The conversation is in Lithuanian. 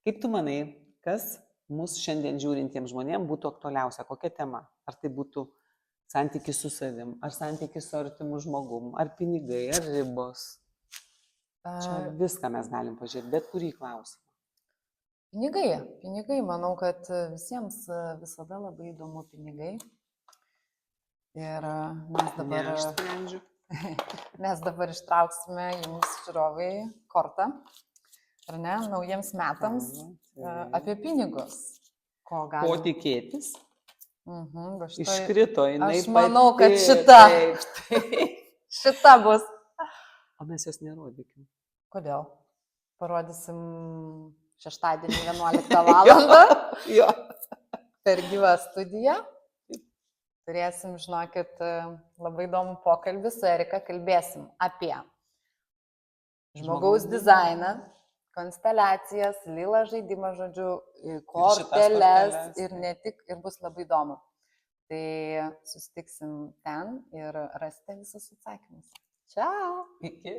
Kaip tu manai, kas mūsų šiandien žiūrintiems žmonėms būtų aktualiausia, kokia tema? Ar tai būtų santykis su savim, ar santykis su artimu žmogum, ar pinigai, ar ribos? Čia viską mes galim pažiūrėti, bet kurį klausimą. Pinigai, manau, kad visiems visada labai įdomu pinigai. Ir mes dabar ištrauksime jums žiūrovai kortą, ar ne, naujiems metams apie pinigus. Ko tikėtis? Štai, iškrito jinai. Aš manau, kad šita bus. O mes jos nerodykim. Kodėl? Parodysim šeštadienį 11 valandą per gyvą studiją. Turėsim, žinokit, labai įdomų pokalbį su Erika, kalbėsim apie žmogaus dizainą, konsteliacijas, lila žaidimą, žodžiu, korteles ir ne tik, ir bus labai įdomu. Tai susitiksim ten ir rasite visus atsakymus. Čiau! Iki.